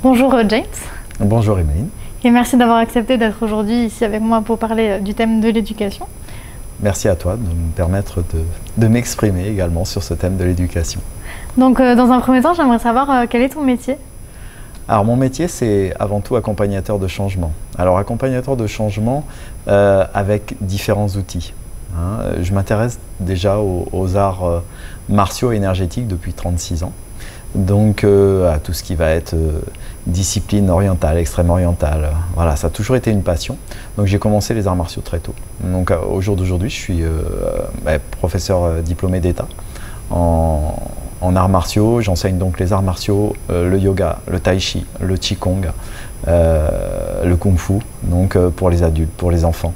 Bonjour James. Bonjour Emeline. Et merci d'avoir accepté d'être aujourd'hui ici avec moi pour parler du thème de l'éducation. Merci à toi de me permettre de m'exprimer également sur ce thème de l'éducation. Donc dans un premier temps, j'aimerais savoir quel est ton métier? Alors mon métier, c'est avant tout accompagnateur de changement. Alors accompagnateur de changement avec différents outils. Je m'intéresse déjà aux arts martiaux et énergétiques depuis 36 ans. Donc à tout ce qui va être discipline orientale, extrême orientale, voilà, ça a toujours été une passion. Donc j'ai commencé les arts martiaux très tôt. Donc au jour d'aujourd'hui, je suis professeur diplômé d'État en arts martiaux. J'enseigne donc les arts martiaux, le yoga, le tai chi, le qigong, le kung fu, donc pour les adultes, pour les enfants.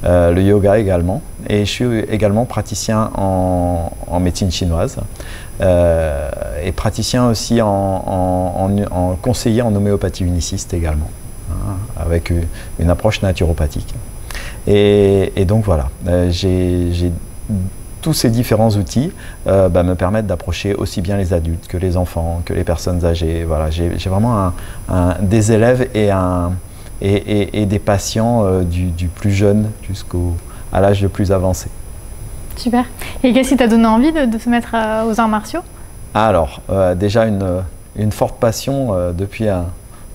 Le yoga également, et je suis également praticien en médecine chinoise et praticien aussi en conseiller en homéopathie uniciste également, avec une approche naturopathique. Et donc voilà, tous ces différents outils me permettent d'approcher aussi bien les adultes que les enfants, que les personnes âgées. Voilà, j'ai vraiment des élèves et des patients du plus jeune jusqu'à l'âge le plus avancé. Super. Et qu'est-ce qui t'a donné envie de se mettre aux arts martiaux? Alors, déjà une forte passion depuis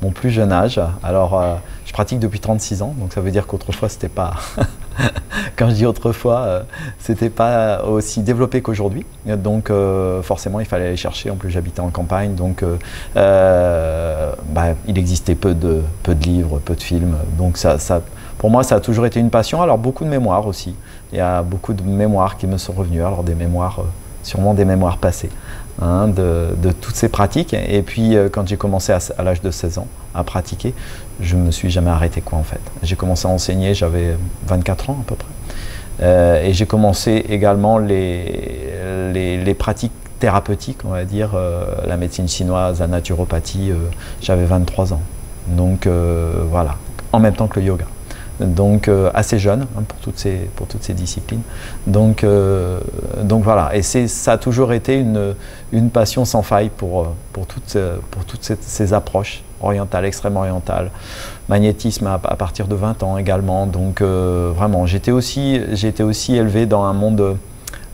mon plus jeune âge. Alors, je pratique depuis 36 ans, donc ça veut dire qu'autrefois, c'était pas... Quand je dis autrefois, c'était pas aussi développé qu'aujourd'hui. Donc, forcément, il fallait aller chercher. En plus, j'habitais en campagne, donc il existait peu de livres, peu de films. Donc, pour moi, ça a toujours été une passion. Alors, beaucoup de mémoires aussi. Il y a beaucoup de mémoires qui me sont revenues. Alors, des mémoires, sûrement des mémoires passées. De toutes ces pratiques. Et puis quand j'ai commencé à l'âge de 16 ans à pratiquer, je ne me suis jamais arrêté en fait. J'ai commencé à enseigner, j'avais 24 ans à peu près. Et j'ai commencé également les pratiques thérapeutiques, on va dire, la médecine chinoise, la naturopathie, j'avais 23 ans. Donc voilà, en même temps que le yoga. Donc assez jeune pour toutes ces disciplines. Donc voilà, et ça a toujours été une passion sans faille pour toutes ces approches orientales, extrême orientales, magnétisme à partir de 20 ans également. Donc vraiment, j'ai été aussi élevé dans un monde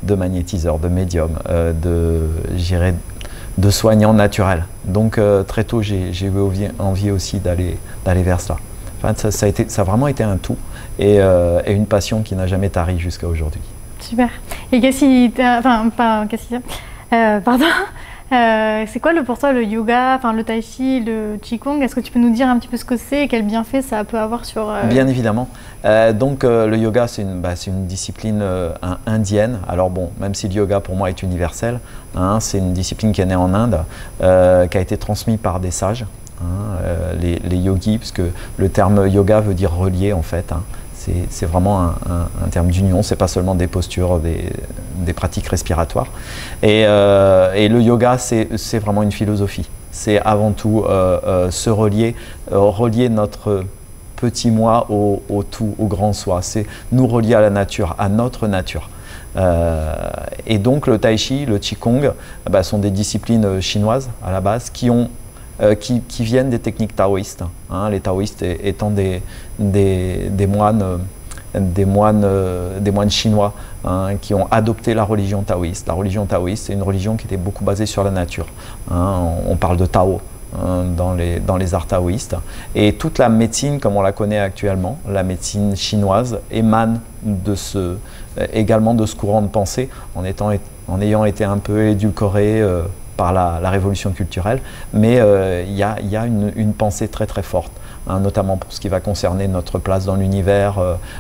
de magnétiseurs, de médiums, de soignants naturels. Donc très tôt, j'ai eu envie aussi d'aller vers cela. Enfin, ça a vraiment été un tout et une passion qui n'a jamais tari jusqu'à aujourd'hui. Super. Et qu'est-ce qui t'a... Enfin, pardon. C'est quoi pour toi le yoga, le tai chi, le qigong? Est-ce que tu peux nous dire un petit peu ce que c'est et quel bienfait ça peut avoir sur... Bien évidemment. Donc le yoga, c'est une discipline indienne. Alors bon, même si le yoga pour moi est universel, c'est une discipline qui est née en Inde, qui a été transmise par des sages. Les yogis, parce que le terme yoga veut dire relier en fait. C'est vraiment un terme d'union, c'est pas seulement des postures, des pratiques respiratoires. Et le yoga, c'est vraiment une philosophie. C'est avant tout se relier notre petit moi au tout, au grand soi. C'est nous relier à la nature, à notre nature. Et donc le tai chi, le qigong, sont des disciplines chinoises à la base qui viennent des techniques taoïstes, les taoïstes étant des moines chinois qui ont adopté la religion taoïste. La religion taoïste, c'est une religion qui était beaucoup basée sur la nature. On parle de Tao dans les arts taoïstes. Et toute la médecine, comme on la connaît actuellement, la médecine chinoise, émane également de ce courant de pensée, en ayant été un peu édulcoré par la révolution culturelle, mais il y a une pensée très très forte, notamment pour ce qui va concerner notre place dans l'univers,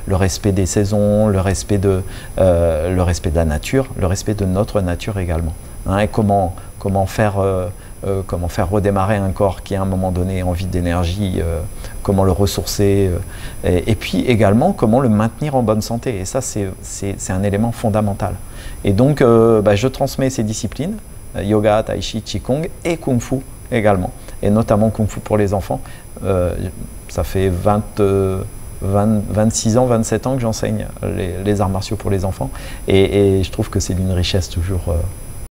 le respect des saisons, le respect de la nature, le respect de notre nature également, et comment faire redémarrer un corps qui à un moment donné a envie d'énergie, comment le ressourcer, et puis également comment le maintenir en bonne santé, et ça c'est un élément fondamental. Et donc je transmets ces disciplines, yoga, tai chi, qigong et kung fu également, et notamment kung fu pour les enfants. Ça fait 26 ans, 27 ans que j'enseigne les arts martiaux pour les enfants, et je trouve que c'est d'une richesse toujours